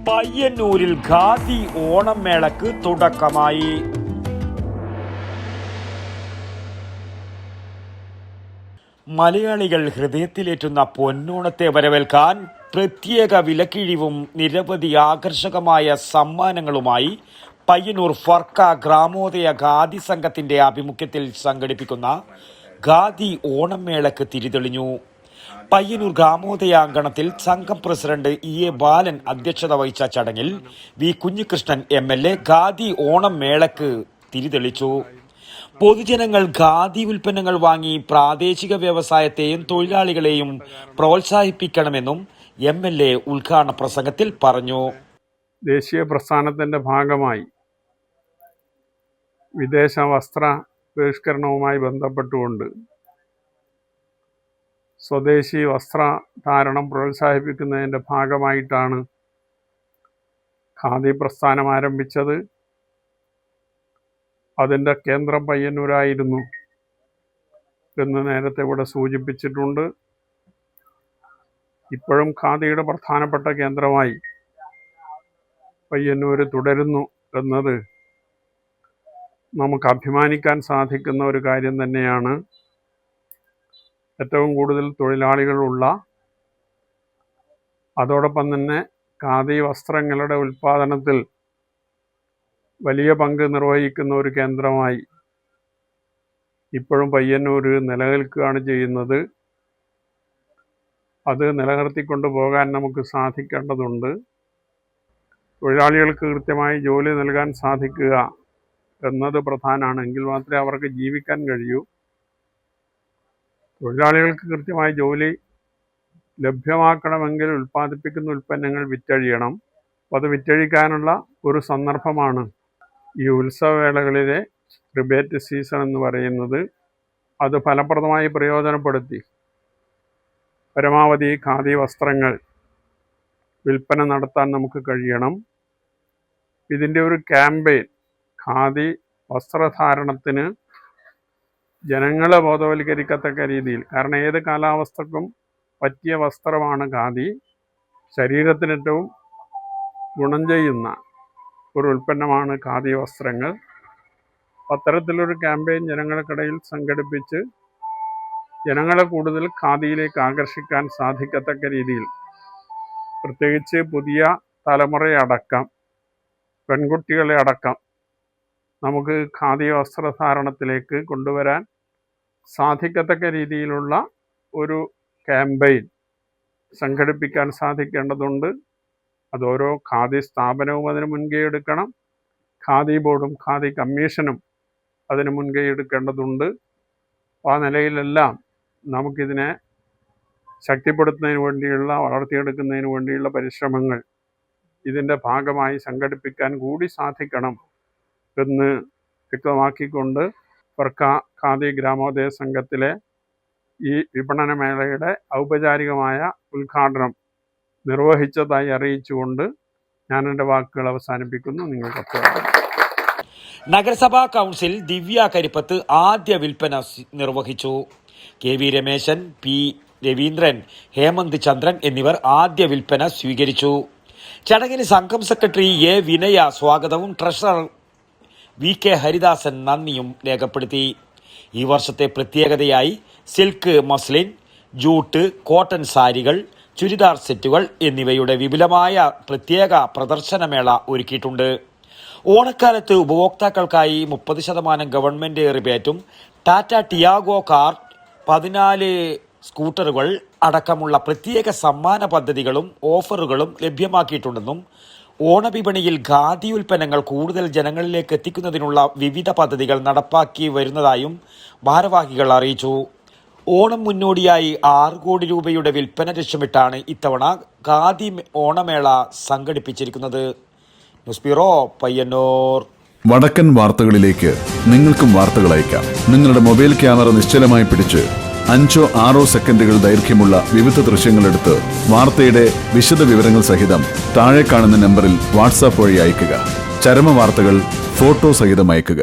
പയ്യന്നൂരിൽ ഖാദി ഓണം മേളക്ക് തുടക്കമായി. മലയാളികൾ ഹൃദയത്തിലേറ്റുന്ന പൊന്നോണത്തെ വരവേൽക്കാൻ പ്രത്യേക വിലക്കിഴിവും നിരവധി ആകർഷകമായ സമ്മാനങ്ങളുമായി പയ്യന്നൂർ ഫർക്ക ഗ്രാമോദയ ഖാദി സംഘത്തിന്റെ ആഭിമുഖ്യത്തിൽ സംഘടിപ്പിക്കുന്ന ഖാദി ഓണം മേളക്ക് തിരിതെളിഞ്ഞു. പയ്യന്നൂർ ഗ്രാമോദയ അങ്കണത്തിൽ സംഘം പ്രസിഡന്റ് എ ബാലൻ അധ്യക്ഷത വഹിച്ച ചടങ്ങിൽ വി കുഞ്ഞികൃഷ്ണൻ MLA ഖാദി ഓണം മേളക്ക് തിരിതെളിച്ചു. പൊതുജനങ്ങൾ ഖാദി ഉൽപ്പന്നങ്ങൾ വാങ്ങി പ്രാദേശിക വ്യവസായത്തെയും തൊഴിലാളികളെയും പ്രോത്സാഹിപ്പിക്കണമെന്നും MLA ഉദ്ഘാടന പ്രസംഗത്തിൽ പറഞ്ഞു. ദേശീയ പ്രസ്ഥാനത്തിന്റെ ഭാഗമായി വിദേശ വസ്ത്ര ബഹിഷ്കരണവുമായി ബന്ധപ്പെട്ടുകൊണ്ട് സ്വദേശി വസ്ത്രധാരണം പ്രോത്സാഹിപ്പിക്കുന്നതിൻ്റെ ഭാഗമായിട്ടാണ് ഖാദി പ്രസ്ഥാനം ആരംഭിച്ചത്. അതിൻ്റെ കേന്ദ്രം പയ്യന്നൂരായിരുന്നു എന്ന് നേരത്തെ ഇവിടെ സൂചിപ്പിച്ചിട്ടുണ്ട്. ഇപ്പോഴും ഖാദിയുടെ പ്രധാനപ്പെട്ട കേന്ദ്രമായി പയ്യന്നൂർ തുടരുന്നു എന്നത് നമുക്ക് അഭിമാനിക്കാൻ സാധിക്കുന്ന ഒരു കാര്യം തന്നെയാണ്. ഏറ്റവും കൂടുതൽ തൊഴിലാളികളുള്ള, അതോടൊപ്പം തന്നെ ഖാദി വസ്ത്രങ്ങളുടെ ഉൽപ്പാദനത്തിൽ വലിയ പങ്ക് നിർവഹിക്കുന്ന ഒരു കേന്ദ്രമായി ഇപ്പോഴും പയ്യന്നൂർ നിലനിൽക്കുകയാണ് ചെയ്യുന്നത്. അത് നിലനിർത്തിക്കൊണ്ടു പോകാൻ നമുക്ക് സാധിക്കേണ്ടതുണ്ട്. തൊഴിലാളികൾക്ക് കൃത്യമായി ജോലി നൽകാൻ സാധിക്കുക എന്നത് പ്രധാനമാണ്. എങ്കിൽ മാത്രമേ അവർക്ക് ജീവിക്കാൻ കഴിയൂ. തൊഴിലാളികൾക്ക് കൃത്യമായി ജോലി ലഭ്യമാക്കണമെങ്കിൽ ഉൽപ്പാദിപ്പിക്കുന്ന ഉൽപ്പന്നങ്ങൾ വിറ്റഴിയണം. അത് വിറ്റഴിക്കാനുള്ള ഒരു സന്ദർഭമാണ് ഈ ഉത്സവവേളകളിലെ റിബേറ്റ് സീസൺ എന്ന് പറയുന്നത്. അത് ഫലപ്രദമായി പ്രയോജനപ്പെടുത്തി പരമാവധി ഖാദി വസ്ത്രങ്ങൾ വിൽപ്പന നടത്താൻ നമുക്ക് കഴിയണം. ഇതിൻ്റെ ഒരു ക്യാമ്പയിൻ, ഖാദി വസ്ത്രധാരണത്തിന് ജനങ്ങളെ ബോധവൽക്കരിക്കത്തക്ക രീതിയിൽ, കാരണം ഏത് കാലാവസ്ഥക്കും പറ്റിയ വസ്ത്രമാണ് ഖാദി. ശരീരത്തിന് ഏറ്റവും ഗുണം ചെയ്യുന്ന ഒരു ഉൽപ്പന്നമാണ് ഖാദി വസ്ത്രങ്ങൾ. അത്തരത്തിലൊരു ക്യാമ്പയിൻ ജനങ്ങൾക്കിടയിൽ സംഘടിപ്പിച്ച് ജനങ്ങളെ കൂടുതൽ ഖാദിയിലേക്ക് ആകർഷിക്കാൻ സാധിക്കത്തക്ക രീതിയിൽ, പ്രത്യേകിച്ച് പുതിയ തലമുറയടക്കം, പെൺകുട്ടികളെ അടക്കം നമുക്ക് ഖാദി വസ്ത്രധാരണത്തിലേക്ക് കൊണ്ടുവരാൻ സാധിക്കത്തക്ക രീതിയിലുള്ള ഒരു ക്യാമ്പയിൻ സംഘടിപ്പിക്കാൻ സാധിക്കേണ്ടതുണ്ട്. അത് ഓരോ ഖാദി സ്ഥാപനവും അതിന് മുൻകൈ എടുക്കണം. ഖാദി ബോർഡും ഖാദി കമ്മീഷനും അതിന് മുൻകൈ എടുക്കേണ്ടതുണ്ട്. ആ നിലയിലെല്ലാം നമുക്കിതിനെ ശക്തിപ്പെടുത്തുന്നതിന് വേണ്ടിയുള്ള, വളർത്തിയെടുക്കുന്നതിന് വേണ്ടിയുള്ള പരിശ്രമങ്ങൾ ഇതിൻ്റെ ഭാഗമായി സംഘടിപ്പിക്കാൻ കൂടി സാധിക്കണം എന്ന് വ്യക്തമാക്കിക്കൊണ്ട് ഫർക്ക ഖാദി ഗ്രാമോദയ സംഘത്തിലെ ഈ വിപണന മേളയുടെ ഔപചാരികമായ ഉദ്ഘാടനം നിർവഹിച്ചതായി അറിയിച്ചുകൊണ്ട് ഞാൻ എൻ്റെ വാക്കുകൾ അവസാനിപ്പിക്കുന്നു. നിങ്ങൾക്ക് നഗരസഭാ കൗൺസിൽ ദിവ്യ കരിപ്പത്ത് ആദ്യ വിൽപ്പന നിർവഹിച്ചു. KV രമേശൻ, P രവീന്ദ്രൻ, ഹേമന്ത് ചന്ദ്രൻ എന്നിവർ ആദ്യ വിൽപ്പന സ്വീകരിച്ചു. ചടങ്ങിന് സംഘം സെക്രട്ടറി A വിനയ സ്വാഗതവും ട്രഷറർ VK ഹരിദാസൻ നന്ദിയും രേഖപ്പെടുത്തി. ഈ വർഷത്തെ പ്രത്യേകതയായി സിൽക്ക്, മസ്ലിൻ, ജൂട്ട്, കോട്ടൺ സാരികൾ, ചുരിദാർ സെറ്റുകൾ എന്നിവയുടെ വിപുലമായ പ്രത്യേക പ്രദർശനമേള ഒരുക്കിയിട്ടുണ്ട്. ഓണക്കാലത്ത് ഉപഭോക്താക്കൾക്കായി 30% ഗവൺമെന്റ് റിബേറ്റും ടാറ്റ ടിയാഗോ കാർ, 14 സ്കൂട്ടറുകൾ അടക്കമുള്ള പ്രത്യേക സമ്മാന പദ്ധതികളും ഓഫറുകളും ലഭ്യമാക്കിയിട്ടുണ്ടെന്നും ഓണവിപണിയിൽ ഖാദി ഉൽപ്പന്നങ്ങൾ കൂടുതൽ ജനങ്ങളിലേക്ക് എത്തിക്കുന്നതിനുള്ള വിവിധ പദ്ധതികൾ നടപ്പാക്കി വരുന്നതായും ഭാരവാഹികൾ അറിയിച്ചു. ഓണം മുന്നോടിയായി 6 കോടി രൂപയുടെ വിൽപ്പന ലക്ഷ്യമിട്ടാണ് ഇത്തവണ ഖാദി ഓണമേള സംഘടിപ്പിച്ചിരിക്കുന്നത്. News bureau, Payyanur. വടക്കൻ വാർത്തകളിലേക്ക് നിങ്ങൾക്കും വാർത്തകൾ അയക്കാം. നിങ്ങളുടെ മൊബൈൽ ക്യാമറ നിശ്ചലമായി പിടിച്ച് 5-6 സെക്കൻഡുകൾ ദൈർഘ്യമുള്ള വിവിധ ദൃശ്യങ്ങളെടുത്ത് വാർത്തയുടെ വിശദ വിവരങ്ങൾ സഹിതം താഴെ കാണുന്ന നമ്പറിൽ വാട്സാപ്പ് വഴി അയയ്ക്കുക. ചരമ വാർത്തകൾ ഫോട്ടോ സഹിതം അയയ്ക്കുക.